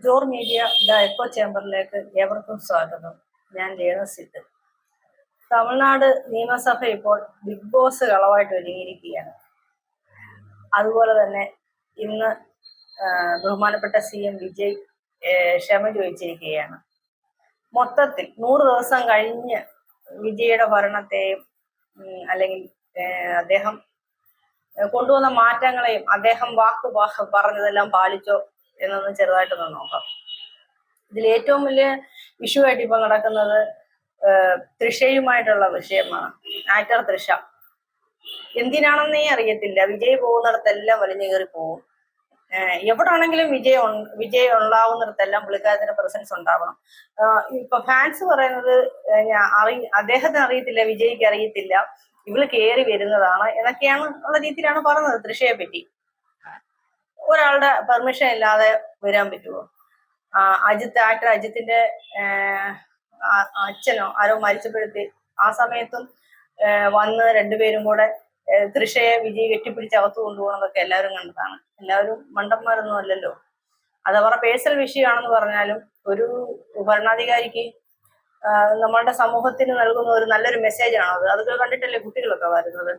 Your media the echo ചേംബറിലേക്ക് ഏവർക്കും സ്വാഗതം. ഞാൻ രേണുസിത്ത്. തമിഴ്നാട് നിയമസഭ ഇപ്പോൾ ബിഗ് ബോസ് കളവായിട്ട് ഒരുങ്ങിയിരിക്കുകയാണ്. അതുപോലെ തന്നെ ഇന്ന് ബഹുമാനപ്പെട്ട CM വിജയ് ക്ഷമ ചോദിച്ചിരിക്കുകയാണ്. മൊത്തത്തിൽ 100 ദിവസം കഴിഞ്ഞ് വിജയുടെ ഭരണത്തെയും അല്ലെങ്കിൽ അദ്ദേഹം കൊണ്ടുവന്ന മാറ്റങ്ങളെയും അദ്ദേഹം പറഞ്ഞതെല്ലാം പാലിച്ചോ എന്നൊന്ന് ചെറുതായിട്ടൊന്ന് നോക്കാം. ഇതിൽ ഏറ്റവും വലിയ ഇഷ്യൂ ആയിട്ട് ഇപ്പൊ നടക്കുന്നത് തൃഷയുമായിട്ടുള്ള വിഷയമാണ്. ആക്ടർ തൃഷ എന്തിനാണെന്നേ അറിയത്തില്ല, വിജയ് പോകുന്നിടത്തെല്ലാം വലിഞ്ഞു കയറി പോകും. എവിടാണെങ്കിലും വിജയ് ഉണ്ടാവുന്നിടത്തെല്ലാം പുള്ളിക്കാരത്തിന്റെ പ്രസൻസ് ഉണ്ടാവണം. ഇപ്പൊ ഫാൻസ് പറയുന്നത് അദ്ദേഹത്തിന് അറിയത്തില്ല, വിജയ്ക്ക് അറിയത്തില്ല, ഇവള് കയറി വരുന്നതാണ് എന്നൊക്കെയാണ് ഉള്ള രീതിയിലാണ് പറഞ്ഞത്. തൃഷയെ പറ്റി ഒരാളുടെ പെർമിഷൻ ഇല്ലാതെ വരാൻ പറ്റുമോ? ആക്ടർ അജിത്തിന്റെ അച്ഛനോ ആരോ മരിച്ചപ്പോഴത്തെ ആ സമയത്തും വന്ന് രണ്ടുപേരും കൂടെ തൃഷയെ വിജയ് കെട്ടിപ്പിടിച്ച് അകത്ത് കൊണ്ടുപോകുന്നതൊക്കെ എല്ലാവരും കണ്ടതാണ്. എല്ലാവരും മണ്ടന്മാരൊന്നും അല്ലല്ലോ. അത് അവരുടെ പേഴ്സണൽ വിഷയമാണെന്ന് പറഞ്ഞാലും ഒരു ഭരണാധികാരിക്ക് നമ്മളുടെ സമൂഹത്തിന് നൽകുന്ന ഒരു നല്ലൊരു മെസ്സേജ് ആണ് അതൊക്കെ കണ്ടിട്ടല്ലേ കുട്ടികളൊക്കെ വരുന്നത്.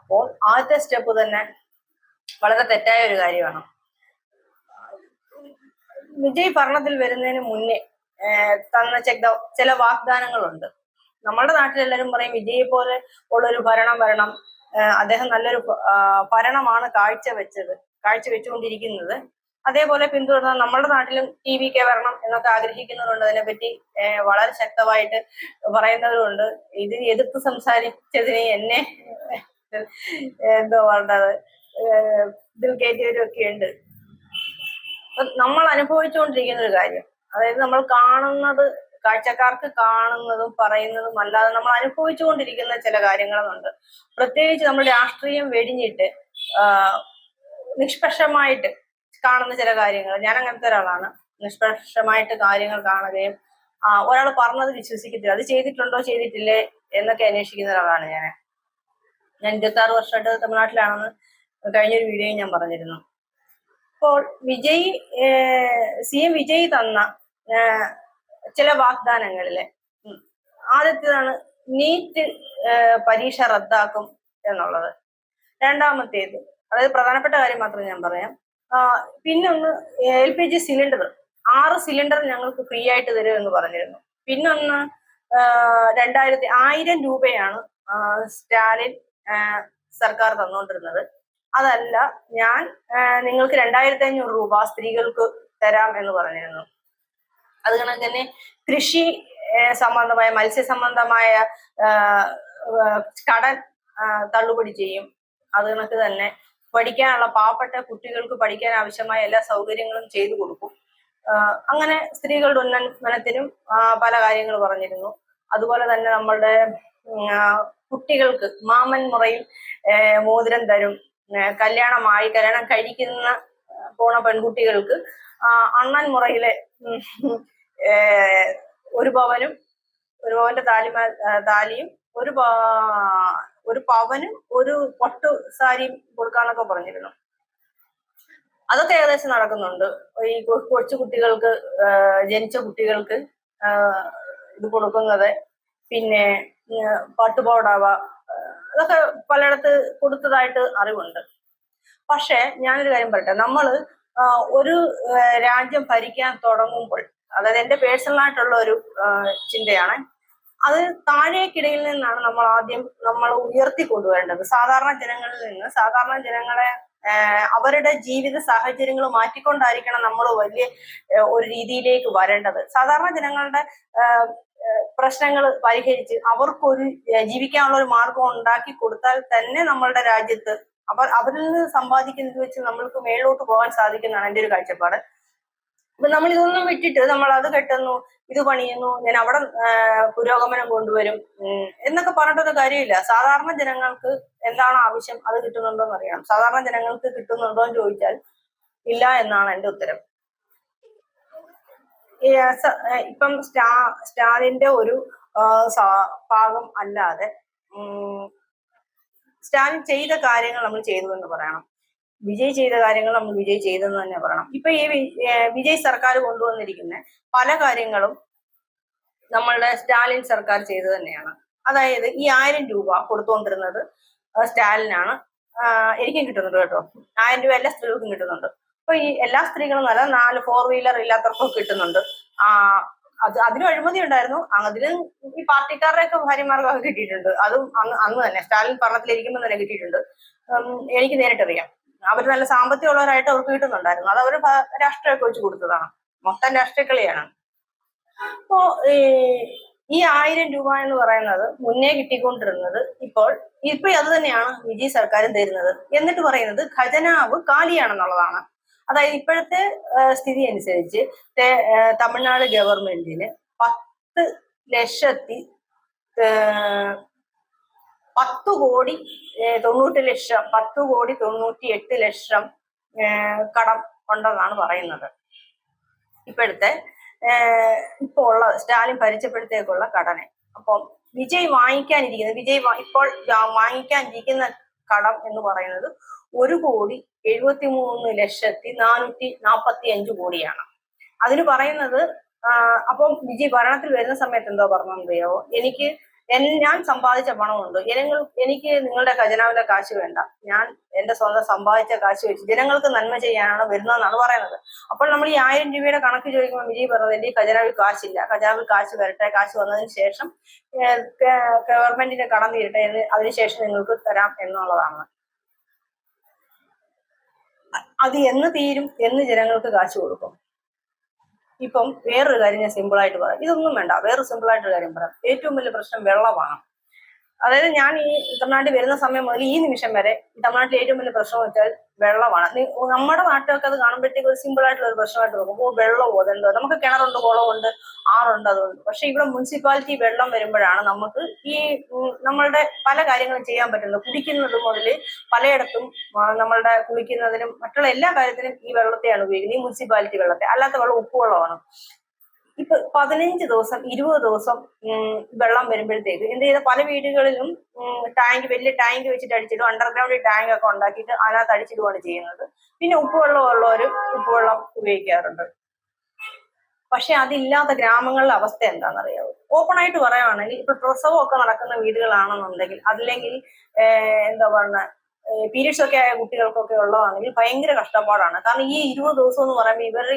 അപ്പോൾ ആദ്യത്തെ സ്റ്റെപ്പ് തന്നെ വളരെ തെറ്റായ ഒരു കാര്യമാണ്. വിജയ് ഭരണത്തിൽ വരുന്നതിന് മുന്നേ തന്ന ചില വാഗ്ദാനങ്ങളുണ്ട്. നമ്മളുടെ നാട്ടിലെല്ലാവരും പറയും വിജയെ പോലെ ഉള്ളൊരു ഭരണം വരണം, അദ്ദേഹം നല്ലൊരു ഭരണമാണ് കാഴ്ചവെച്ചുകൊണ്ടിരിക്കുന്നത്. അതേപോലെ പിന്തുടർന്ന് നമ്മുടെ നാട്ടിലും TV വരണം എന്നൊക്കെ ആഗ്രഹിക്കുന്നവരുണ്ട്. അതിനെപ്പറ്റി വളരെ ശക്തമായിട്ട് പറയുന്നവരുണ്ട്. ഇതിന് എതിർത്ത് സംസാരിച്ചതിന് എന്നെ എന്തോ പറഞ്ഞത് ഇതിൽ കയറ്റിയവരൊക്കെ ഉണ്ട്. നമ്മൾ അനുഭവിച്ചുകൊണ്ടിരിക്കുന്ന ഒരു കാര്യം, അതായത് നമ്മൾ കാണുന്നത്, കാഴ്ചക്കാർക്ക് കാണുന്നതും പറയുന്നതും അല്ലാതെ നമ്മൾ അനുഭവിച്ചുകൊണ്ടിരിക്കുന്ന ചില കാര്യങ്ങളുണ്ട്. പ്രത്യേകിച്ച് നമ്മൾ രാഷ്ട്രീയം വെടിഞ്ഞിട്ട് നിഷ്പക്ഷമായിട്ട് കാണുന്ന ചില കാര്യങ്ങൾ. ഞാൻ അങ്ങനത്തെ ഒരാളാണ്. നിഷ്പക്ഷമായിട്ട് കാര്യങ്ങൾ കാണുകയും ഒരാൾ പറഞ്ഞത് വിശ്വസിക്കത്തില്ല, അത് ചെയ്തിട്ടുണ്ടോ ചെയ്തിട്ടില്ലേ എന്നൊക്കെ അന്വേഷിക്കുന്ന ഒരാളാണ് ഞാൻ. 26 വർഷമായിട്ട് തമിഴ്നാട്ടിലാണെന്ന് കഴിഞ്ഞൊരു വീഡിയോയിൽ ഞാൻ പറഞ്ഞിരുന്നു. അപ്പോൾ CM വിജയ് തന്ന ചില വാഗ്ദാനങ്ങളില് ആദ്യത്തേതാണ് നീറ്റ് പരീക്ഷ റദ്ദാക്കും എന്നുള്ളത്. രണ്ടാമത്തേത്, അതായത് പ്രധാനപ്പെട്ട കാര്യം മാത്രം ഞാൻ പറയാം, പിന്നൊന്ന് LPG സിലിണ്ടർ 6 സിലിണ്ടർ ഞങ്ങൾക്ക് ഫ്രീ ആയിട്ട് തരും എന്ന് പറഞ്ഞിരുന്നു. പിന്നൊന്ന് 1000 രൂപയാണ് സ്റ്റാലിൻ സർക്കാർ തന്നുകൊണ്ടിരുന്നത്. അതല്ല, ഞാൻ നിങ്ങൾക്ക് 2500 രൂപ സ്ത്രീകൾക്ക് തരാം എന്ന് പറഞ്ഞിരുന്നു. അത് കണക്ക് തന്നെ കൃഷി സംബന്ധമായ, മത്സ്യ സംബന്ധമായ കടൻ തള്ളുപടി ചെയ്യും. അത് കണക്ക് തന്നെ പഠിക്കാനുള്ള പാവപ്പെട്ട കുട്ടികൾക്ക് പഠിക്കാൻ ആവശ്യമായ എല്ലാ സൗകര്യങ്ങളും ചെയ്തു കൊടുക്കും. അങ്ങനെ സ്ത്രീകളുടെ ഉന്നമനത്തിനും പല കാര്യങ്ങൾ പറഞ്ഞിരുന്നു. അതുപോലെ തന്നെ നമ്മളുടെ കുട്ടികൾക്ക് മാമൻ മുറയിൽ മോതിരം തരും. കല്യാണം കഴിക്കുന്ന പോണ പെൺകുട്ടികൾക്ക് അണ്ണൻ മുറയിലെ ഒരു പവന്റെ താലിയും ഒരു പവനും ഒരു പട്ടു സാരിയും കൊടുക്കാന്നൊക്കെ പറഞ്ഞിരുന്നു. അതൊക്കെ ഏകദേശം നടക്കുന്നുണ്ട്. ഈ കൊച്ചു കുട്ടികൾക്ക്, ജനിച്ച കുട്ടികൾക്ക് ഇത് കൊടുക്കുന്നത്, പിന്നെ പട്ടുപോടാവ, അതൊക്കെ പലയിടത്ത് കൊടുത്തതായിട്ട് അറിവുണ്ട്. പക്ഷെ ഞാനൊരു കാര്യം പറയട്ടെ, നമ്മള് ഒരു രാജ്യം ഭരിക്കാൻ തുടങ്ങുമ്പോൾ, അതായത് എന്റെ പേഴ്സണലായിട്ടുള്ള ഒരു ചിന്തയാണ്, അത് താഴേക്കിടയിൽ നിന്നാണ് നമ്മൾ ഉയർത്തി കൊണ്ടുവരേണ്ടത്. സാധാരണ ജനങ്ങളിൽ നിന്ന് സാധാരണ ജനങ്ങളെ അവരുടെ ജീവിത സാഹചര്യങ്ങൾ മാറ്റിക്കൊണ്ടായിരിക്കണം നമ്മൾ വലിയ ഒരു രീതിയിലേക്ക് വരേണ്ടത്. സാധാരണ ജനങ്ങളുടെ പ്രശ്നങ്ങൾ പരിഹരിച്ച് അവർക്കൊരു ജീവിക്കാനുള്ള ഒരു മാർഗം ഉണ്ടാക്കി കൊടുത്താൽ തന്നെ നമ്മളുടെ രാജ്യത്ത് അവരിൽ നിന്ന് സമ്പാദിക്കുന്നത് വെച്ച് നമ്മൾക്ക് മേലോട്ട് പോകാൻ സാധിക്കുന്നതാണ് എൻ്റെ ഒരു കാഴ്ചപ്പാട്. അപ്പൊ നമ്മൾ ഇതൊന്നും വിട്ടിട്ട് നമ്മൾ അത് കെട്ടുന്നു, ഇത് പണിയുന്നു, ഞാൻ അവിടെ പുരോഗമനം കൊണ്ടുവരും എന്നൊക്കെ പറഞ്ഞിട്ടൊരു കാര്യമില്ല. സാധാരണ ജനങ്ങൾക്ക് എന്താണ് ആവശ്യം അത് കിട്ടുന്നുണ്ടോ എന്ന് അറിയണം. സാധാരണ ജനങ്ങൾക്ക് കിട്ടുന്നുണ്ടോ എന്ന് ചോദിച്ചാൽ ഇല്ല എന്നാണ് എൻ്റെ ഉത്തരം. ഇപ്പം സ്റ്റാലിന്റെ ഒരു ഭാഗം അല്ലാതെ സ്റ്റാലിൻ ചെയ്ത കാര്യങ്ങൾ നമ്മൾ ചെയ്തു എന്ന് പറയണം. വിജയ് ചെയ്ത കാര്യങ്ങൾ നമ്മൾ വിജയ് ചെയ്തെന്ന് തന്നെ പറയണം. ഇപ്പൊ ഈ വിജയ് സർക്കാർ കൊണ്ടുവന്നിരിക്കുന്ന പല കാര്യങ്ങളും നമ്മളുടെ സ്റ്റാലിൻ സർക്കാർ ചെയ്തു തന്നെയാണ്. അതായത് ഈ 1000 രൂപ കൊടുത്തുകൊണ്ടിരുന്നത് സ്റ്റാലിനാണ്. എനിക്കും കിട്ടുന്നുണ്ട് കേട്ടോ. 1000 രൂപ എല്ലാ സ്ത്രീകൾക്കും കിട്ടുന്നുണ്ട്. അപ്പൊ ഈ എല്ലാ സ്ത്രീകളും നല്ല 4 4 വീലർ ഇല്ലാത്തവർക്കും കിട്ടുന്നുണ്ട്. അതിനും അഴിമതി ഉണ്ടായിരുന്നു. അതിന് ഈ പാർട്ടിക്കാരുടെ ഒക്കെ ഭാര്യമാർക്കൊക്കെ കിട്ടിയിട്ടുണ്ട്. അതും അന്ന് തന്നെ സ്റ്റാലിൻ ഭരണത്തിലിരിക്കുമ്പോൾ തന്നെ കിട്ടിയിട്ടുണ്ട്. എനിക്ക് നേരിട്ടറിയാം. അവർ നല്ല സാമ്പത്തികമുള്ളവരായിട്ട് അവർക്ക് കിട്ടുന്നുണ്ടായിരുന്നു. അത് അവർ രാഷ്ട്രീയമൊക്കെ വെച്ച് കൊടുത്തതാണ്. മൊത്തം രാഷ്ട്രീയ കളിയാണ്. അപ്പോ ഈ 1000 രൂപ എന്ന് പറയുന്നത് മുന്നേ കിട്ടിക്കൊണ്ടിരുന്നത് ഇപ്പൊ അത് തന്നെയാണ് വിജയ് സർക്കാരും തരുന്നത്. എന്നിട്ട് പറയുന്നത് ഖജനാവ് കാലിയാണെന്നുള്ളതാണ്. അതായത് ഇപ്പോഴത്തെ സ്ഥിതി അനുസരിച്ച് തമിഴ്നാട് ഗവൺമെന്റിന് 10 ലക്ഷത്തി 10 കോടി 90 ലക്ഷം 10 കോടി 98 ലക്ഷം കടം ഉണ്ടെന്നാണ് പറയുന്നത്. ഇപ്പോഴത്തെ ഇപ്പോൾ ഉള്ള സ്റ്റാലിൻ ഭരിച്ചപ്പോഴത്തേക്കുള്ള കടനെ. അപ്പം വിജയ് ഇപ്പോൾ വാങ്ങിക്കാനിരിക്കുന്ന കടം എന്ന് പറയുന്നത് 1,73,445 കോടിയാണ്. അതിന് പറയുന്നത് അപ്പം വിജയ് ഭരണത്തിൽ വരുന്ന സമയത്ത് എന്തോ പറഞ്ഞറിയാവോ, ഞാൻ സമ്പാദിച്ച പണമുണ്ട്, എനിക്ക് നിങ്ങളുടെ ഖജനാവിലെ കാശ് വേണ്ട, ഞാൻ എന്റെ സ്വന്തം സമ്പാദിച്ച കാശ് വെച്ച് ജനങ്ങൾക്ക് നന്മ ചെയ്യാനാണ് വരുന്നതെന്നാണ് പറയുന്നത്. അപ്പോൾ നമ്മൾ ഈ 1000 രൂപയുടെ കണക്ക് ചോദിക്കുമ്പോൾ വിജയ് പറഞ്ഞത് എന്റെ ഖജനാവിൽ കാശില്ല, ഖജനാവിൽ കാശ് വരട്ടെ, കാശ് വന്നതിന് ശേഷം ഗവൺമെന്റിന്റെ കടം തീരട്ടെ, അതിനുശേഷം നിങ്ങൾക്ക് തരാം എന്നുള്ളതാണ്. അത് എന്ന് തീരും, എന്ന് ജനങ്ങൾക്ക് കാശ് കൊടുക്കും. ഇപ്പം വേറൊരു കാര്യം ഞാൻ സിമ്പിൾ ആയിട്ട് പറയാം. ഇതൊന്നും വേണ്ട, വേറൊരു സിമ്പിൾ ആയിട്ടൊരു കാര്യം പറയാം. ഏറ്റവും വലിയ പ്രശ്നം വെള്ളമാണ്. അതായത് ഞാൻ ഈ തമിഴ്നാട്ടിൽ വരുന്ന സമയം മുതൽ ഈ നിമിഷം വരെ തമിഴ്നാട്ടിൽ ഏറ്റവും വലിയ പ്രശ്നം വെച്ചാൽ വെള്ളമാണ്. നമ്മുടെ നാട്ടിലൊക്കെ അത് കാണുമ്പോഴത്തേക്ക് ഒരു സിമ്പിൾ ആയിട്ടുള്ള ഒരു പ്രശ്നമായിട്ട് നോക്കും. വെള്ളമോ അതെന്തോ, നമുക്ക് കിണറുണ്ട്, കുളമുണ്ട്, ആറുണ്ട്, അതുകൊണ്ട്. പക്ഷെ ഇവിടെ മുനിസിപ്പാലിറ്റി വെള്ളം വരുമ്പോഴാണ് നമുക്ക് ഈ നമ്മളുടെ പല കാര്യങ്ങളും ചെയ്യാൻ പറ്റുന്നത്. കുടിക്കുന്നത് മുതൽ പലയിടത്തും നമ്മളുടെ കുളിക്കുന്നതിനും മറ്റുള്ള എല്ലാ കാര്യത്തിനും ഈ വെള്ളത്തെയാണ് ഉപയോഗിക്കുന്നത്, ഈ മുനിസിപ്പാലിറ്റി വെള്ളത്തെ. അല്ലാത്ത വെള്ളം ഉപ്പുവെള്ളമാണ്. ഇപ്പൊ 15 ദിവസം 20 ദിവസം വെള്ളം വരുമ്പോഴത്തേക്ക് എന്ത് ചെയ്ത പല വീടുകളിലും വലിയ ടാങ്ക് വെച്ചിട്ട് അടിച്ചിടും, അണ്ടർഗ്രൗണ്ട് ടാങ്ക് ഒക്കെ ഉണ്ടാക്കിയിട്ട് അതിനകത്ത് അടിച്ചിടുകയാണ് ചെയ്യുന്നത്. പിന്നെ ഉപ്പുവെള്ളം ഉള്ളവർ ഉപ്പുവെള്ളം ഉപയോഗിക്കാറുണ്ട്. പക്ഷെ അതില്ലാത്ത ഗ്രാമങ്ങളിലെ അവസ്ഥ എന്താണെന്നറിയാവോ? ഓപ്പൺ ആയിട്ട് പറയുകയാണെങ്കിൽ ഇപ്പൊ പ്രസവമൊക്കെ നടക്കുന്ന വീടുകളാണെന്നുണ്ടെങ്കിൽ, അല്ലെങ്കിൽ എന്താ പറയുക, പീരീഡ്സ് ഒക്കെ ആയ കുട്ടികൾക്കൊക്കെ ഉള്ളതാണെങ്കിൽ ഭയങ്കര കഷ്ടപ്പാടാണ്. കാരണം ഈ 20 ദിവസം എന്ന് പറയുമ്പോൾ ഇവര്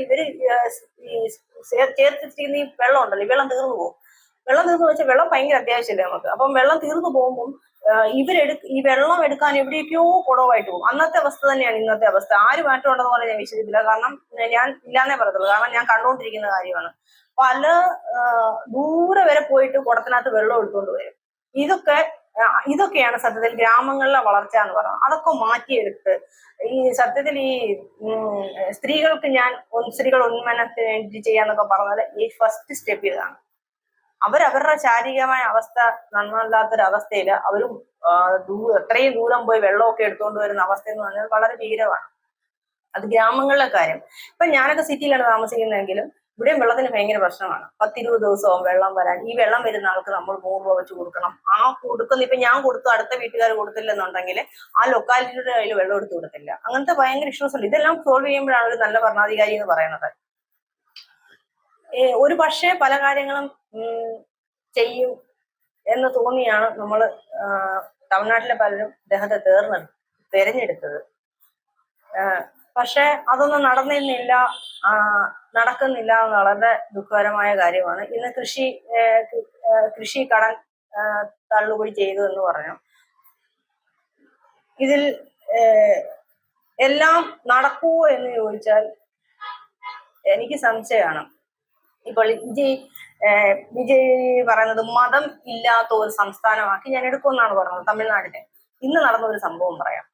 ചേർത്തിരിക്കുന്ന ഈ വെള്ളം ഉണ്ടല്ലോ, ഈ വെള്ളം തീർന്നു പോകും. വെള്ളം തീർന്നു വെച്ചാൽ വെള്ളം ഭയങ്കര അത്യാവശ്യമല്ലേ നമുക്ക്. അപ്പം വെള്ളം തീർന്നു പോകുമ്പോൾ ഈ വെള്ളം എടുക്കാൻ എവിടേക്കോ കുടവായിട്ട് പോകും. അന്നത്തെ അവസ്ഥ തന്നെയാണ് ഇന്നത്തെ അവസ്ഥ. ആര് മാറ്റം ഉണ്ടെന്ന് പറഞ്ഞാൽ ഞാൻ വിശ്വസിക്കില്ല. കാരണം ഞാൻ ഇല്ലാന്നേ പറയത്തുള്ളൂ. കാരണം ഞാൻ കണ്ടുകൊണ്ടിരിക്കുന്ന കാര്യമാണ്. പല ദൂരെ വരെ പോയിട്ട് കുടത്തിനകത്ത് വെള്ളം എടുത്തുകൊണ്ട് വരും. ഇതൊക്കെയാണ് സത്യത്തിൽ ഗ്രാമങ്ങളിലെ വളർച്ച എന്ന് പറയുന്നത്. അതൊക്കെ മാറ്റിയെടുത്ത് ഈ സത്യത്തിൽ ഈ സ്ത്രീകൾ ഉന്മനത്തിന് വേണ്ടി ചെയ്യാന്നൊക്കെ പറഞ്ഞാൽ ഈ ഫസ്റ്റ് സ്റ്റെപ്പ് ഇതാണ്. അവരവരുടെ ശാരീരികമായ അവസ്ഥ നന്നല്ലാത്തൊരവസ്ഥയിൽ അവരും എത്രയും ദൂരം പോയി വെള്ളമൊക്കെ എടുത്തുകൊണ്ട് വരുന്ന അവസ്ഥ എന്ന് പറഞ്ഞാൽ വളരെ ഭീകരമാണ്. അത് ഗ്രാമങ്ങളിലെ കാര്യം. ഇപ്പൊ ഞാനൊക്കെ സിറ്റിയിലാണ് താമസിക്കുന്നതെങ്കിലും ഇവിടെയും വെള്ളത്തിന് ഭയങ്കര പ്രശ്നമാണ്. 10-20 ദിവസവും വെള്ളം വരാൻ. ഈ വെള്ളം വരുന്ന ആൾക്ക് നമ്മൾ 100 രൂപ വെച്ച് കൊടുക്കണം. ആ കൊടുക്കുന്ന ഇപ്പൊ ഞാൻ കൊടുത്തു, അടുത്ത വീട്ടുകാർ കൊടുത്തില്ലെന്നുണ്ടെങ്കിൽ ആ ലൊക്കാലിറ്റിയുടെ കയ്യിൽ വെള്ളം എടുത്തു കൊടുത്തില്ല. അങ്ങനത്തെ ഭയങ്കര ഇഷ്യൂസ് ഉണ്ട്. ഇതെല്ലാം സോൾവ് ചെയ്യുമ്പോഴാണ് ഒരു നല്ല ഭരണാധികാരി എന്ന് പറയുന്നത്. ഒരു പക്ഷേ പല കാര്യങ്ങളും ചെയ്യും എന്ന് തോന്നിയാണ് നമ്മൾ തമിഴ്നാട്ടിലെ പലരും അദ്ദേഹത്തെ തെരഞ്ഞെടുത്തത്. പക്ഷെ അതൊന്നും നടക്കുന്നില്ല എന്ന് വളരെ ദുഃഖകരമായ കാര്യമാണ്. ഇന്ന് കൃഷി കടൻ തള്ളുപടി ചെയ്തു എന്ന് പറഞ്ഞു. ഇതിൽ എല്ലാം നടക്കുമോ എന്ന് ചോദിച്ചാൽ എനിക്ക് സംശയമാണ്. ഇപ്പോൾ വിജയ് പറയുന്നത് മതം ഇല്ലാത്ത ഒരു സംസ്ഥാനമാക്കി ഞാൻ എടുക്കുമെന്നാണ് പറഞ്ഞത്. തമിഴ്നാടിനെ ഇന്ന് നടന്ന ഒരു സംഭവം പറയാം.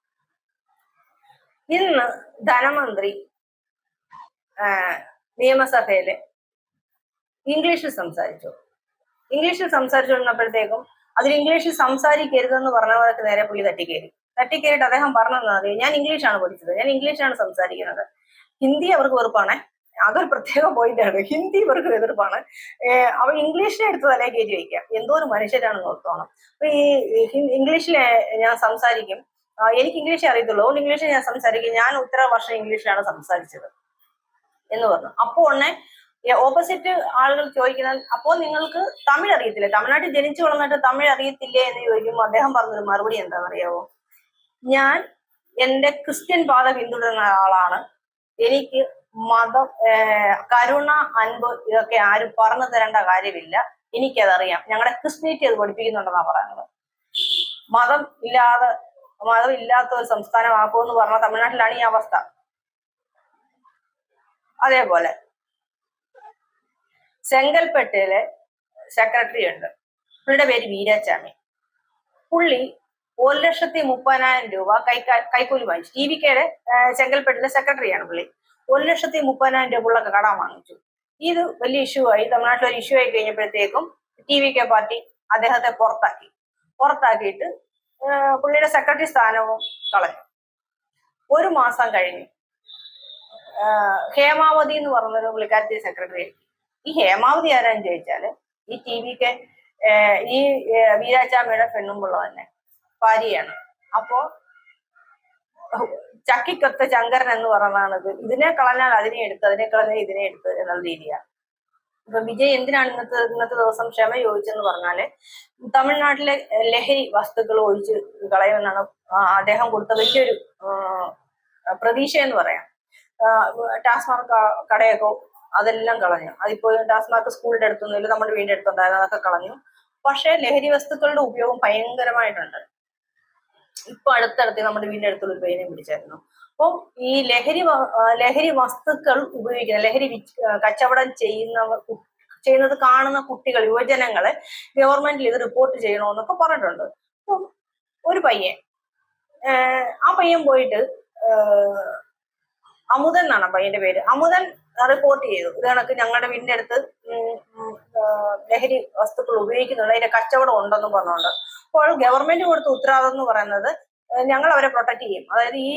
ഇന്ന് ധനമന്ത്രി നിയമസഭയില് ഇംഗ്ലീഷിൽ സംസാരിച്ചുകൊണ്ടിരുന്നപ്പോഴത്തേക്കും അതിൽ ഇംഗ്ലീഷിൽ സംസാരിക്കരുതെന്ന് പറഞ്ഞവർക്ക് നേരെ പുള്ളി തട്ടിക്കേറിയിട്ട് അദ്ദേഹം പറഞ്ഞത്, ഞാൻ ഇംഗ്ലീഷാണ് പഠിച്ചത്, ഞാൻ ഇംഗ്ലീഷാണ് സംസാരിക്കുന്നത്. ഹിന്ദി അവർക്ക് വെറുപ്പാണ്. അതൊരു പ്രത്യേക പോയിന്റാണ്. ഹിന്ദി ഇവർക്ക് എതിർപ്പാണ്. അവൾ ഇംഗ്ലീഷിനെ എടുത്ത് തലേ കയറ്റി വയ്ക്കാം. എന്തോ ഒരു മനുഷ്യരാണ് നോക്കണം. അപ്പൊ ഈ ഇംഗ്ലീഷിൽ ഞാൻ സംസാരിക്കും, എനിക്ക് ഇംഗ്ലീഷ് അറിയത്തുള്ളൂ, അതുകൊണ്ട് ഇംഗ്ലീഷ് ഞാൻ സംസാരിക്കും, ഞാൻ ഉത്തര വർഷം ഇംഗ്ലീഷിലാണ് സംസാരിച്ചത് എന്ന് പറഞ്ഞു. അപ്പോൾ ഉടനെ ഓപ്പോസിറ്റ് ആളുകൾ ചോദിക്കുന്നത്, അപ്പോൾ നിങ്ങൾക്ക് തമിഴ് അറിയത്തില്ലേ, തമിഴ്നാട്ടിൽ ജനിച്ചു വളർന്നിട്ട് തമിഴ് അറിയത്തില്ലേ എന്ന് ചോദിക്കുമ്പോൾ അദ്ദേഹം പറഞ്ഞൊരു മറുപടി എന്താണെന്നറിയാവോ? ഞാൻ എന്റെ ക്രിസ്ത്യൻ പാത പിന്തുടരുന്ന ആളാണ്, എനിക്ക് മതം, കരുണ, അൻപ് ഇതൊക്കെ ആരും പറഞ്ഞു തരേണ്ട കാര്യമില്ല, എനിക്കതറിയാം, ഞങ്ങളുടെ ക്രിസ്ത്യാനിറ്റി അത് പഠിപ്പിക്കുന്നുണ്ടെന്നാ പറയുന്നത്. മതം ഇല്ലാത്ത ഒരു സംസ്ഥാനമാക്കുമെന്ന് പറഞ്ഞ തമിഴ്നാട്ടിലാണ് ഈ അവസ്ഥ. അതേപോലെ ചെങ്കൽപ്പെട്ടിലെ സെക്രട്ടറി ഉണ്ട്, പുള്ളിയുടെ പേര് വീരാച്ചാമി. പുള്ളി 1,30,000 രൂപ കൈക്കൂലി വാങ്ങിച്ചു. TVKയുടെ ചെങ്കൽപ്പെട്ടിലെ സെക്രട്ടറിയാണ് പുള്ളി. 1,30,000 രൂപ ഉള്ള കടം വാങ്ങിച്ചു. ഇത് വലിയ ഇഷ്യൂ ആയി, തമിഴ്നാട്ടിൽ ഒരു ഇഷ്യൂ ആയി കഴിഞ്ഞപ്പോഴത്തേക്കും TVK പാർട്ടി അദ്ദേഹത്തെ പുറത്താക്കിയിട്ട് പുള്ളിയുടെ സെക്രട്ടറി സ്ഥാനവും കളഞ്ഞു. ഒരു മാസം കഴിഞ്ഞു ഹേമാവതി എന്ന് പറഞ്ഞൊരു പുള്ളിക്കാരത്തി സെക്രട്ടറി. ഈ ഹേമാവതി ആരാന്ന് ചോദിച്ചാല് ഈ TVK ഈ വീരാച്ചാമിയുടെ പെണ്ണുമ്പുള്ള തന്നെ ഭാര്യയാണ്. അപ്പോ ചക്കിക്കൊത്ത ശങ്കരൻ എന്ന് പറയുന്നതാണ് ഇതിനെ കളഞ്ഞാൽ അതിനെ എടുത്ത്, അതിനെ കളഞ്ഞാൽ ഇതിനെ എടുത്ത് എന്നുള്ള രീതിയാണ്. ഇപ്പൊ വിജയ് എന്തിനാണ് ഇന്നത്തെ ദിവസം ക്ഷമ ചോദിച്ചെന്ന് പറഞ്ഞാല് തമിഴ്നാട്ടിലെ ലഹരി വസ്തുക്കൾ ഒഴിച്ച് കളയുമെന്നാണ് അദ്ദേഹം കൊടുത്ത വലിയൊരു പ്രതീക്ഷ എന്ന് പറയാം. ടാസ്മാർക്ക് കടയൊക്കെ അതെല്ലാം കളഞ്ഞു. അതിപ്പോ ടാസ്മാർക്ക് സ്കൂളിന്റെ അടുത്തൊന്നുമില്ല, നമ്മുടെ വീടിന്റെ അടുത്തുണ്ടായിരുന്നു, അതൊക്കെ കളഞ്ഞു. പക്ഷെ ലഹരി വസ്തുക്കളുടെ ഉപയോഗം ഭയങ്കരമായിട്ടുണ്ട്. ഇപ്പൊ അടുത്തടുത്ത് നമ്മുടെ വീടിന്റെ അടുത്തുള്ള ഒരു പയ്യനെ പിടിച്ചായിരുന്നു. അപ്പം ഈ ലഹരി വസ്തുക്കൾ ഉപയോഗിക്കുന്ന, ലഹരി കച്ചവടം ചെയ്യുന്നത് കാണുന്ന കുട്ടികൾ, യുവജനങ്ങളെ ഗവൺമെന്റിൽ ഇത് റിപ്പോർട്ട് ചെയ്യണമെന്നൊക്കെ പറഞ്ഞിട്ടുണ്ട്. അപ്പം ഒരു പയ്യൻ, ആ പയ്യൻ പോയിട്ട് അമുതൻ എന്നാണ് പയ്യന്റെ പേര്, അമുതൻ റിപ്പോർട്ട് ചെയ്തു, ഇത് കണക്ക് ഞങ്ങളുടെ വീടിന്റെ അടുത്ത് ലഹരി വസ്തുക്കൾ ഉപയോഗിക്കുന്നുണ്ട്, അതിന്റെ കച്ചവടം ഉണ്ടെന്നും പറഞ്ഞുകൊണ്ട്. അപ്പോൾ ഗവൺമെന്റ് കൊടുത്ത ഉത്തരവാദിത്വം എന്ന് പറയുന്നത് ഞങ്ങൾ അവരെ പ്രൊട്ടക്ട് ചെയ്യും, അതായത് ഈ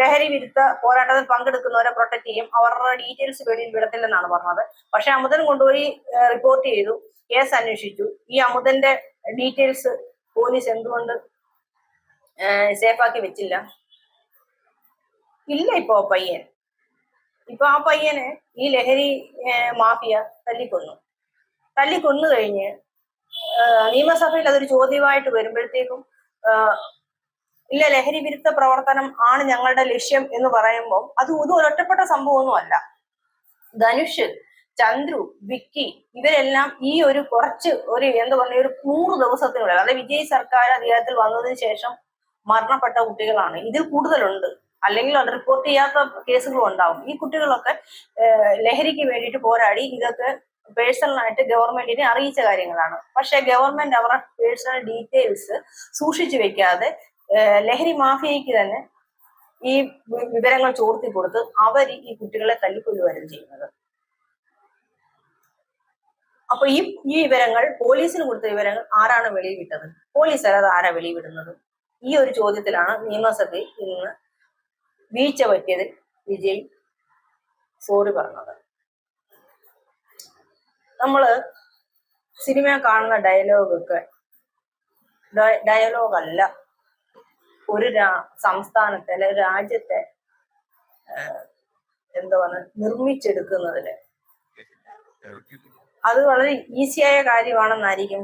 ലഹരി വിരുദ്ധ പോരാട്ടത്തിൽ പങ്കെടുക്കുന്നവരെ പ്രൊട്ടക്ട് ചെയ്യും, അവരുടെ ഡീറ്റെയിൽസ് വെളിയിൽ വിടത്തില്ലെന്നാണ് പറഞ്ഞത്. പക്ഷെ അമുദൻ കൊണ്ടുപോയി റിപ്പോർട്ട് ചെയ്തു, കേസ് അന്വേഷിച്ചു. ഈ അമുദന്റെ ഡീറ്റെയിൽസ് പോലീസ് എന്തുകൊണ്ട് സേഫാക്കി വെച്ചില്ല? ഇല്ല. ഇപ്പൊ ആ പയ്യനെ ഈ ലഹരി മാഫിയ തല്ലിക്കൊന്നു കഴിഞ്ഞ് നിയമസഭയിൽ അതൊരു ചോദ്യമായിട്ട് വരുമ്പോഴത്തേക്കും ഇല്ല, ലഹരി വിരുദ്ധ പ്രവർത്തനം ആണ് ഞങ്ങളുടെ ലക്ഷ്യം എന്ന് പറയുമ്പോൾ ഇത് ഒരൊറ്റപ്പെട്ട സംഭവമൊന്നും അല്ല. ധനുഷ്, ചന്ദ്രു, വിക്കി ഇവരെല്ലാം ഈ ഒരു എന്താ പറയുക, ഒരു 100 ദിവസത്തിനുള്ളിൽ, അതായത് വിജയ് സർക്കാർ അധികാരത്തിൽ വന്നതിന് ശേഷം മരണപ്പെട്ട കുട്ടികളാണ്. ഇതിൽ കൂടുതലുണ്ട്, അല്ലെങ്കിൽ അത് റിപ്പോർട്ട് ചെയ്യാത്ത കേസുകളും ഉണ്ടാവും. ഈ കുട്ടികളൊക്കെ ലഹരിക്ക് വേണ്ടിയിട്ട് പോരാടി ഇതൊക്കെ പേഴ്സണലായിട്ട് ഗവൺമെന്റിനെ അറിയിച്ച കാര്യങ്ങളാണ്. പക്ഷെ ഗവൺമെന്റ് അവരുടെ പേഴ്സണൽ ഡീറ്റെയിൽസ് സൂക്ഷിച്ചു വെക്കാതെ ലഹരി മാഫിയയ്ക്ക് തന്നെ ഈ വിവരങ്ങൾ ചോർത്തി കൊടുത്ത് അവർ ഈ കുട്ടികളെ തല്ലിക്കൊല്ലുകയാണ് ചെയ്യുന്നത്. അപ്പൊ ഈ വിവരങ്ങൾ, പോലീസിന് കൊടുത്ത വിവരങ്ങൾ ആരാണ് വെളിവിട്ടത്? പോലീസ് അല്ലാതെ ആരാ വെളിവിടുന്നത്? ഈ ഒരു ചോദ്യത്തിലാണ് നിയമസഭയിൽ ഇന്ന് വീഴ്ച പറ്റിയത് വിജയ് സോറി പറഞ്ഞത്. നമ്മള് സിനിമ കാണുന്ന ഡയലോഗല്ല ഒരു സംസ്ഥാനത്തെ അല്ലെ രാജ്യത്തെ നിർമ്മിച്ചെടുക്കുന്നതില് അത് വളരെ ഈസിയായ കാര്യമാണെന്നായിരിക്കും.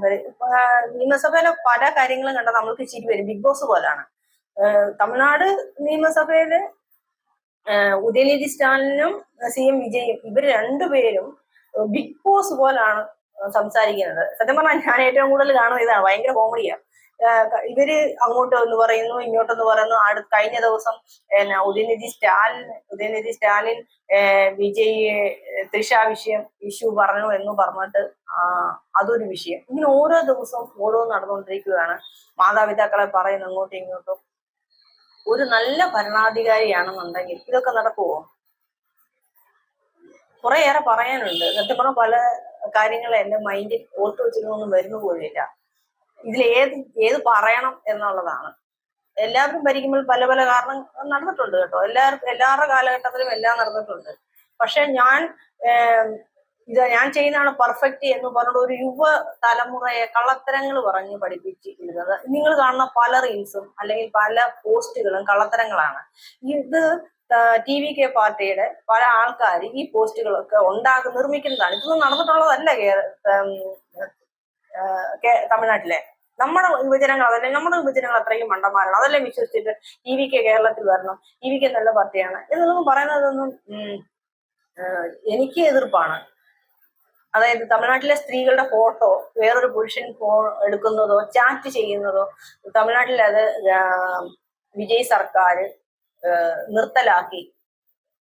നിയമസഭയിലെ പല കാര്യങ്ങളും കണ്ടാൽ നമ്മൾക്ക് ചിരി വരും. ബിഗ് ബോസ് പോലാണ്. തമിഴ്നാട് നിയമസഭയില് ഉദയനിധി സ്റ്റാലിനും CM വിജയും ഇവർ രണ്ടുപേരും ബിഗ് ബോസ് പോലാണ് സംസാരിക്കുന്നത്. സത്യം പറഞ്ഞാൽ ഞാൻ ഏറ്റവും കൂടുതൽ കാണുന്നത് ഇതാണ്, ഭയങ്കര കോമഡിയാണ്. ഇവര് അങ്ങോട്ടൊന്ന് പറയുന്നു, ഇങ്ങോട്ടൊന്ന് പറയുന്നു. കഴിഞ്ഞ ദിവസം ഉദയനിധി സ്റ്റാലിൻ വിജയ് തൃഷ ഇഷ്യൂ പറഞ്ഞു എന്ന് പറഞ്ഞിട്ട് അതൊരു വിഷയം. ഇങ്ങനെ ഓരോ ദിവസവും ഓരോന്ന് നടന്നുകൊണ്ടിരിക്കുകയാണ്. മാതാപിതാക്കളെ പറയുന്നു അങ്ങോട്ടും ഇങ്ങോട്ടും. ഒരു നല്ല ഭരണാധികാരിയാണെന്നുണ്ടെങ്കിൽ ഇതൊക്കെ നടക്കുവോ? കുറേയേറെ പറയാനുണ്ട്. സത്യം പറഞ്ഞാൽ പല കാര്യങ്ങളും എന്റെ മൈൻഡിൽ ഓർത്തു വെച്ചിട്ടൊന്നും വരുന്ന പോലുമില്ല. ഇതിൽ ഏത് പറയണം എന്നുള്ളതാണ്. എല്ലാവരും ഭരിക്കുമ്പോൾ പല പല കാരണം നടന്നിട്ടുണ്ട് കേട്ടോ. എല്ലാവരുടെ കാലഘട്ടത്തിലും എല്ലാം നടന്നിട്ടുണ്ട്. പക്ഷെ ഞാൻ ഇത് ഞാൻ ചെയ്യുന്നതാണ് പെർഫെക്റ്റ് എന്ന് പറഞ്ഞിട്ട് ഒരു യുവ തലമുറയെ കള്ളത്തരങ്ങൾ പറഞ്ഞ് പഠിപ്പിച്ചിരുന്നത്. നിങ്ങൾ കാണുന്ന പല റീൽസും അല്ലെങ്കിൽ പല പോസ്റ്റുകളും കള്ളത്തരങ്ങളാണ്. ഇത് TVK പാർട്ടിയുടെ പല ആൾക്കാർ ഈ പോസ്റ്റുകളൊക്കെ നിർമ്മിക്കുന്നതാണ്. ഇതൊന്നും നടന്നിട്ടുള്ളതല്ല തമിഴ്നാട്ടിലെ. നമ്മുടെ യുവജനങ്ങൾ അതല്ലേ, നമ്മുടെ യുവജനങ്ങൾ അത്രയും മണ്ടന്മാരാണ്. അതല്ലേ വിശ്വസിച്ചിട്ട് TVK കേരളത്തിൽ വരണം, TVK നല്ല പാർട്ടിയാണ് എന്നൊന്നും പറയുന്നതൊന്നും എനിക്ക് എതിർപ്പാണ്. അതായത് തമിഴ്നാട്ടിലെ സ്ത്രീകളുടെ ഫോട്ടോ വേറൊരു പുരുഷൻ എടുക്കുന്നതോ ചാറ്റ് ചെയ്യുന്നതോ തമിഴ്നാട്ടിൽ അത് വിജയ് സർക്കാർ നിർത്തലാക്കി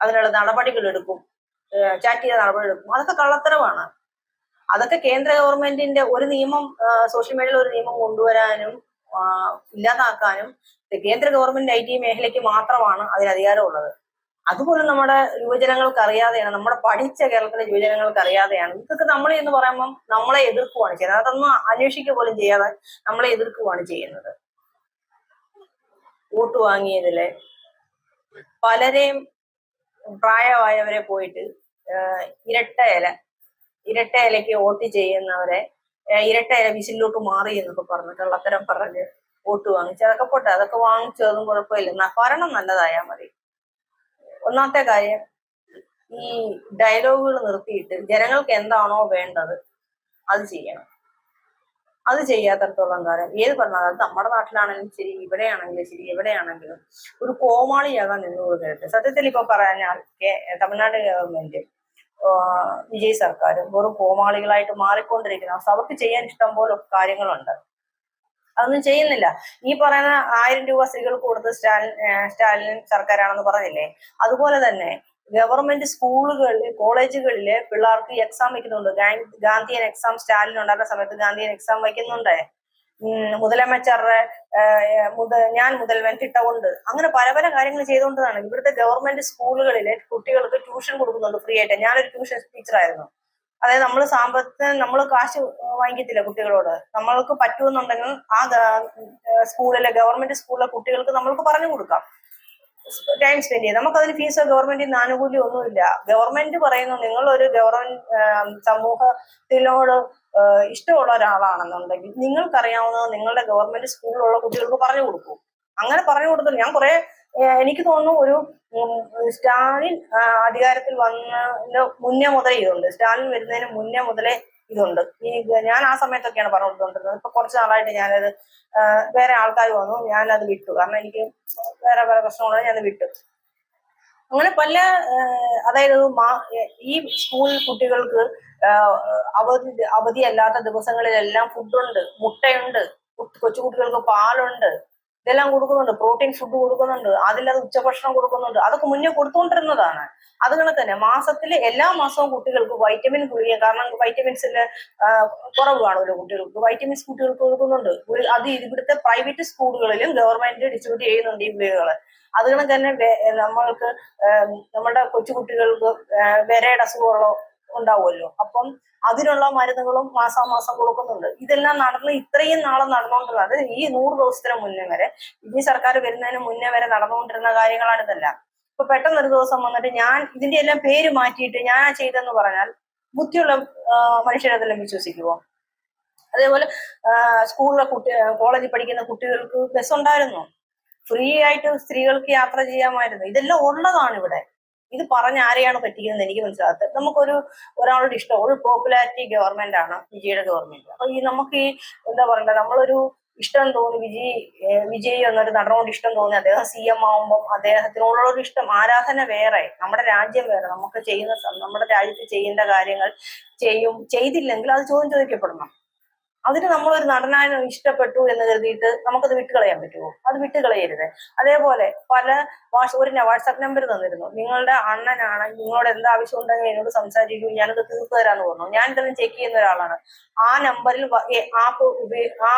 അതിനുള്ള നടപടികൾ എടുക്കും, ചാറ്റ് ചെയ്ത നടപടി എടുക്കും. അതൊക്കെ കള്ളത്തരമാണ്. അതൊക്കെ കേന്ദ്ര ഗവൺമെന്റിന്റെ ഒരു നിയമം, സോഷ്യൽ മീഡിയയിൽ ഒരു നിയമം കൊണ്ടുവരാനും ഇല്ലാതാക്കാനും കേന്ദ്ര ഗവൺമെന്റ് IT മേഖലയ്ക്ക് മാത്രമാണ് അതിന് അധികാരമുള്ളത്. അതുപോലും നമ്മുടെ യുവജനങ്ങൾക്ക് അറിയാതെയാണ്, നമ്മുടെ പഠിച്ച കേരളത്തിലെ യുവജനങ്ങൾക്ക് അറിയാതെയാണ്. ഇതൊക്കെ നമ്മൾ എന്ന് പറയുമ്പോൾ നമ്മളെ എതിർക്കുകയാണ് ചെയ്യുന്നത്. അതൊന്നും അന്വേഷിക്കുക പോലും ചെയ്യാതെ നമ്മളെ എതിർക്കുകയാണ് ചെയ്യുന്നത്. വോട്ട് വാങ്ങിയതിലെ പലരെയും പ്രായമായവരെ പോയിട്ട് ഇരട്ട ഇലയ്ക്ക് വോട്ട് ചെയ്യുന്നവരെ ഇരട്ട ഇല വിസിലോട്ട് മാറി എന്നൊക്കെ പറഞ്ഞു കള്ളത്തരം പറഞ്ഞ് വോട്ട് വാങ്ങിച്ച് അതൊക്കെ പോട്ടെ, അതൊക്കെ വാങ്ങിച്ചതും കുഴപ്പമില്ല. ഭരണം നല്ലതായാൽ മതി. ഒന്നാമത്തെ കാര്യം, ഈ ഡയലോഗുകൾ നിർത്തിയിട്ട് ജനങ്ങൾക്ക് എന്താണോ വേണ്ടത് അത് ചെയ്യണം. അത് ചെയ്യാത്തടത്തോളം കാലം ഏത് പറഞ്ഞാൽ, അത് നമ്മുടെ നാട്ടിലാണെങ്കിലും ശരി, ഇവിടെയാണെങ്കിലും ശരി, എവിടെയാണെങ്കിലും ഒരു കോമാളിയാകാൻ നിന്ന് കൊടുക്കരുത്. സത്യത്തിൽ ഇപ്പൊ പറഞ്ഞാൽ തമിഴ്നാട് ഗവൺമെന്റ് വിജയ് സർക്കാർ വെറും കോമാളികളായിട്ട് മാറിക്കൊണ്ടിരിക്കുന്ന അവർക്ക് ചെയ്യാൻ ഇഷ്ടം പോലെ കാര്യങ്ങളുണ്ട്, അതൊന്നും ചെയ്യുന്നില്ല. ഈ പറയുന്ന 1000 രൂപ സ്ത്രീകൾക്ക് കൊടുത്ത് സ്റ്റാലിൻ സർക്കാരാണെന്ന് പറഞ്ഞില്ലേ, അതുപോലെ തന്നെ ഗവൺമെന്റ് സ്കൂളുകളിൽ കോളേജുകളില് പിള്ളേർക്ക് എക്സാം വയ്ക്കുന്നുണ്ട്. ഗാന്ധിയൻ എക്സാം സ്റ്റാലിൻ ഉണ്ടായിരുന്ന സമയത്ത് ഗാന്ധിയൻ എക്സാം വയ്ക്കുന്നുണ്ട്. മുതലമച്ചറുടെ ഞാൻ മുതൽവൻ തിട്ടമുണ്ട്. അങ്ങനെ പല പല കാര്യങ്ങൾ ചെയ്തുകൊണ്ടതാണ്. ഇവിടുത്തെ ഗവൺമെന്റ് സ്കൂളുകളിലെ കുട്ടികൾക്ക് ട്യൂഷൻ കൊടുക്കുന്നുണ്ട് ഫ്രീ ആയിട്ട്. ഞാനൊരു ട്യൂഷൻ ടീച്ചറായിരുന്നു. അതായത് നമ്മൾ കാശ് വാങ്ങിക്കത്തില്ല കുട്ടികളോട്. നമ്മൾക്ക് പറ്റുമെന്നുണ്ടെങ്കിൽ ആ സ്കൂളിലെ ഗവൺമെന്റ് സ്കൂളിലെ കുട്ടികൾക്ക് നമ്മൾക്ക് പറഞ്ഞു കൊടുക്കാം, ടൈം സ്പെൻഡ് ചെയ്ത്. നമുക്കതിന് ഫീസോ ഗവൺമെന്റിൽ നിന്ന് ആനുകൂല്യം ഒന്നുമില്ല. ഗവൺമെന്റ് പറയുന്നു നിങ്ങളൊരു സമൂഹത്തിനോട് ഇഷ്ടമുള്ള ഒരാളാണെന്നുണ്ടെങ്കിൽ നിങ്ങൾക്കറിയാവുന്നത് നിങ്ങളുടെ ഗവൺമെന്റ് സ്കൂളിലുള്ള കുട്ടികൾക്ക് പറഞ്ഞു കൊടുക്കൂ. അങ്ങനെ പറഞ്ഞു കൊടുത്തു. ഞാൻ കുറെ എനിക്ക് തോന്നുന്നു ഒരു സ്റ്റാലിൻ അധികാരത്തിൽ വന്നതിന് മുന്നേ മുതലേ ഇതുണ്ട്. സ്റ്റാലിൻ വരുന്നതിന് മുന്നേ മുതലേ ഇതുണ്ട്. ഞാൻ ആ സമയത്തൊക്കെയാണ് പറഞ്ഞു കൊടുത്തോണ്ടിരുന്നത്. ഇപ്പൊ കുറച്ച് നാളായിട്ട് ഞാനത് വേറെ ആൾക്കാർ വന്നു, ഞാനത് വിട്ടു. കാരണം എനിക്ക് വേറെ വേറെ പ്രശ്നങ്ങളാണ്, ഞാനത് വിട്ടു. അങ്ങനെ പല അതായത് ഈ സ്കൂൾ കുട്ടികൾക്ക് അവധിയല്ലാത്ത ദിവസങ്ങളിലെല്ലാം ഫുഡുണ്ട്, മുട്ടയുണ്ട്, കൊച്ചു കുട്ടികൾക്ക് പാലുണ്ട്, ഇതെല്ലാം കൊടുക്കുന്നുണ്ട്. പ്രോട്ടീൻ ഫുഡ് കൊടുക്കുന്നുണ്ട്, അതിലത് ഉച്ചഭക്ഷണം കൊടുക്കുന്നുണ്ട്. അതൊക്കെ മുന്നേ കൊടുത്തുകൊണ്ടിരുന്നതാണ്. അതുപോലെ തന്നെ എല്ലാ മാസവും കുട്ടികൾക്ക് വൈറ്റമിൻ ഗുളിക, കാരണം വൈറ്റമിൻസിന്റെ കുറവ് കാണുമല്ലോ കുട്ടികൾക്ക്, വൈറ്റമിൻസ് കുട്ടികൾക്ക് കൊടുക്കുന്നുണ്ട്. അത് ഇവിടുത്തെ പ്രൈവറ്റ് സ്കൂളുകളിലും ഗവൺമെന്റ് ഡിസ്ട്രിബ്യൂട്ട് ചെയ്യുന്നുണ്ട് ഈ ഗുളികകള്. അതുകൊണ്ട് തന്നെ നമ്മൾക്ക് നമ്മുടെ കൊച്ചുകുട്ടികൾക്ക് വിരയുടെ അസുഖങ്ങളോ ഉണ്ടാവുമല്ലോ, അപ്പം അതിനുള്ള മരുന്നുകളും മാസാമാസം കൊടുക്കുന്നുണ്ട്. ഇതെല്ലാം ഇത്രയും നാളെ നടന്നുകൊണ്ടിരുന്നത് ഈ 100 ദിവസത്തിന് മുന്നേ വരെ, ഈ സർക്കാർ വരുന്നതിന് മുന്നേ വരെ നടന്നുകൊണ്ടിരുന്ന കാര്യങ്ങളാണ് ഇതെല്ലാം. ഇപ്പൊ പെട്ടെന്ന് ഒരു ദിവസം വന്നിട്ട് ഞാൻ ഇതിന്റെ എല്ലാം പേര് മാറ്റിയിട്ട് ഞാൻ ചെയ്തെന്ന് പറഞ്ഞാൽ ബുദ്ധിയുള്ള മനുഷ്യരതെല്ലാം വിശ്വസിക്കുമോ? അതേപോലെ കോളേജിൽ പഠിക്കുന്ന കുട്ടികൾക്ക് ബസ് ഉണ്ടായിരുന്നു, ഫ്രീ ആയിട്ട് സ്ത്രീകൾക്ക് യാത്ര ചെയ്യാമായിരുന്നു. ഇതെല്ലാം ഉള്ളതാണ് ഇവിടെ. ഇത് പറഞ്ഞ ആരെയാണ് പറ്റിക്കുന്നത് എനിക്ക് മനസ്സിലാകാത്തത്. ഒരാളുടെ ഇഷ്ടം, ഒരു പോപ്പുലാരിറ്റി ഗവൺമെന്റ് ആണ് വിജയുടെ ഗവൺമെന്റ്. അപ്പൊ നമുക്ക് എന്താ പറയണ്ട, നമ്മളൊരു ഇഷ്ടം തോന്നി വിജയ് എന്നൊരു നടനോട് ഇഷ്ടം തോന്നി അദ്ദേഹം CM ആവുമ്പോൾ അദ്ദേഹത്തിനോടുള്ള ഇഷ്ടം, ആരാധന വേറെ, നമ്മുടെ രാജ്യം വേറെ. നമ്മുടെ രാജ്യത്ത് ചെയ്യേണ്ട കാര്യങ്ങൾ ചെയ്തില്ലെങ്കിൽ അത് ചോദ്യം ചോദിക്കപ്പെടണം. അതിന് നമ്മളൊരു നടനായി ഇഷ്ടപ്പെട്ടു എന്ന് കരുതിയിട്ട് നമുക്കത് വിട്ടുകളയാൻ പറ്റുമോ? അത് വിട്ടുകളയരുത്. അതേപോലെ ഒരു വാട്സാപ്പ് നമ്പർ തന്നിരുന്നു, നിങ്ങളുടെ അണ്ണനാണ്, നിങ്ങളോട് എന്താ ആവശ്യം ഉണ്ടെങ്കിൽ എന്നോട് സംസാരിക്കൂ, ഞാനത് തീർത്തു തരാന്ന് പറഞ്ഞു. ഞാൻ ഇതെല്ലാം ചെക്ക് ചെയ്യുന്ന ഒരാളാണ്. ആ നമ്പറിൽ ആ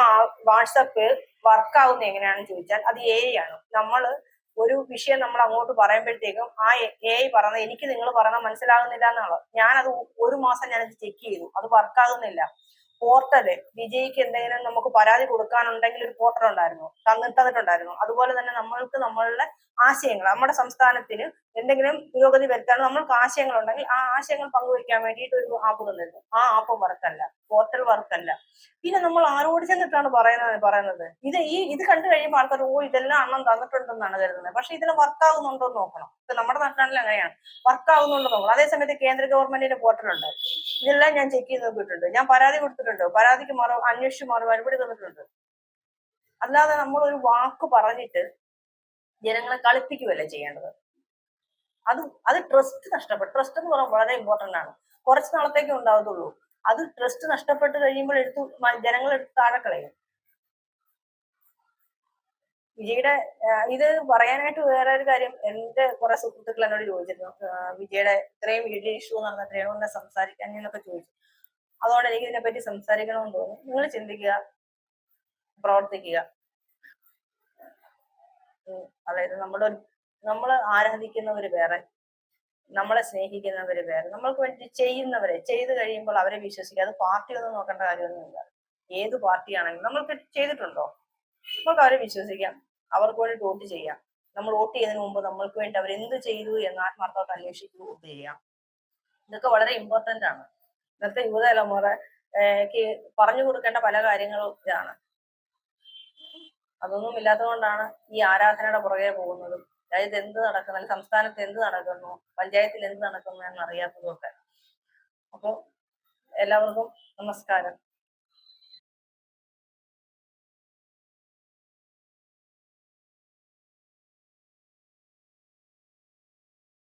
വാട്സാപ്പ് വർക്കാവുന്ന എങ്ങനെയാണെന്ന് ചോദിച്ചാൽ അത് AI ആണ്. ഒരു വിഷയം നമ്മൾ അങ്ങോട്ട് പറയുമ്പോഴത്തേക്കും ആ AI പറഞ്ഞത് എനിക്ക് നിങ്ങൾ പറയുന്നത് മനസ്സിലാകുന്നില്ല എന്നുള്ളത്. ഞാനത് 1 മാസം ഞാനത് ചെക്ക് ചെയ്തു, അത് വർക്കാകുന്നില്ല. പോർട്ടല് വിജയ്ക്ക് എന്തെങ്കിലും നമുക്ക് പരാതി കൊടുക്കാനുണ്ടെങ്കിൽ ഒരു പോർട്ടൽ ഉണ്ടായിരുന്നു, തന്നിട്ടുണ്ടായിരുന്നു. അതുപോലെ തന്നെ നമ്മൾക്ക് നമ്മളുടെ ആശയങ്ങൾ നമ്മുടെ സംസ്ഥാനത്തിന് എന്തെങ്കിലും പുരോഗതി വരുത്താൻ നമ്മൾക്ക് ആശയങ്ങൾ ഉണ്ടെങ്കിൽ ആ ആശയങ്ങൾ പങ്കുവയ്ക്കാൻ വേണ്ടിയിട്ട് ഒരു ആപ്പ് തന്നിരുന്നു. ആ ആപ്പ് വർക്കല്ല, പോർട്ടൽ വർക്കല്ല. പിന്നെ നമ്മൾ ആരോട് ചെന്നിട്ടാണ് പറയുന്നത് ഇത് കണ്ടു കഴിയുമ്പോൾ ആൾക്കാർ ഇതെല്ലാം അണ്ണം തന്നിട്ടുണ്ടെന്നാണ് കരുതുന്നത്. പക്ഷെ ഇതിൽ വർക്കാവുന്നുണ്ടോ എന്ന് നോക്കണം. ഇപ്പൊ നമ്മുടെ നാട്ടിലാണെങ്കിൽ അങ്ങനെയാണ്, വർക്കാവുന്നുണ്ടോ നോക്കണം. അതേസമയത്ത് കേന്ദ്ര ഗവൺമെന്റിന്റെ പോർട്ടലുണ്ട്, ഇതെല്ലാം ഞാൻ ചെക്ക് ചെയ്ത് നോക്കിയിട്ടുണ്ട്, ഞാൻ പരാതി കൊടുത്തിട്ടുണ്ട്, പരാതിക്ക് അന്വേഷിച്ച് മറുപടി തന്നിട്ടുണ്ട്. അല്ലാതെ നമ്മൾ ഒരു വാക്ക് പറഞ്ഞിട്ട് ജനങ്ങളെ കളിപ്പിക്കുകയല്ല ചെയ്യേണ്ടത്. അത് ട്രസ്റ്റ് നഷ്ടപ്പെട്ടു. ട്രസ്റ്റ് എന്ന് പറയുന്നത് വളരെ ഇമ്പോർട്ടന്റ് ആണ്. കുറച്ച് നാളത്തേക്ക് ഉണ്ടാവത്തുള്ളൂ. അത് ട്രസ്റ്റ് നഷ്ടപ്പെട്ട് കഴിയുമ്പോൾ ജനങ്ങൾ എടുത്ത് താഴെ കളയും. വിജയുടെ ഇത് പറയാനായിട്ട് വേറെ ഒരു കാര്യം, എന്റെ കുറെ സുഹൃത്തുക്കൾ എന്നോട് ചോദിച്ചിരുന്നു, വിജയുടെ ഇത്രയും വലിയ ഇഷ്യൂ നടന്നിട്ട് രേണുവിനെ സംസാരിക്കാൻ എന്നൊക്കെ ചോദിച്ചു. അതുകൊണ്ട് എനിക്ക് ഇതിനെപ്പറ്റി സംസാരിക്കണമെന്ന് തോന്നി. നിങ്ങൾ ചിന്തിക്കുക, പ്രവർത്തിക്കുക. അതായത് നമ്മൾ ആരാധിക്കുന്നവര് വേറെ, നമ്മളെ സ്നേഹിക്കുന്നവര് വേറെ, നമ്മൾക്ക് വേണ്ടി ചെയ്യുന്നവരെ ചെയ്തു കഴിയുമ്പോൾ അവരെ വിശ്വസിക്കുക. അത് പാർട്ടി ഒന്നും നോക്കേണ്ട കാര്യമൊന്നുമില്ല. ഏത് പാർട്ടിയാണെങ്കിലും നമ്മൾക്ക് ചെയ്തിട്ടുണ്ടോ, നമുക്ക് അവരെ വിശ്വസിക്കാം, അവർക്ക് വേണ്ടി വോട്ട് ചെയ്യാം. നമ്മൾ വോട്ട് ചെയ്യുന്നതിന് മുമ്പ് നമ്മൾക്ക് വേണ്ടി അവരെന്ത് ചെയ്തു എന്ന് ആത്മാർത്ഥമായിട്ട് അന്വേഷിച്ച് വോട്ട് ചെയ്യാം. ഇതൊക്കെ വളരെ ഇമ്പോർട്ടന്റ് ആണ്. ഇന്നത്തെ യുവതലമുറയ്ക്ക് പറഞ്ഞു കൊടുക്കേണ്ട പല കാര്യങ്ങളും ഇതാണ്. അതൊന്നും ഇല്ലാത്തതുകൊണ്ടാണ് ഈ ആരാധനയുടെ പുറകെ പോകുന്നതും, അതായത് എന്ത് നടക്കുന്നു, സംസ്ഥാനത്ത് എന്ത് നടക്കുന്നു, പഞ്ചായത്തിൽ എന്ത് നടക്കുന്നു എന്നറിയാത്തതും ഒക്കെ. അപ്പോൾ എല്ലാവർക്കും നമസ്കാരം.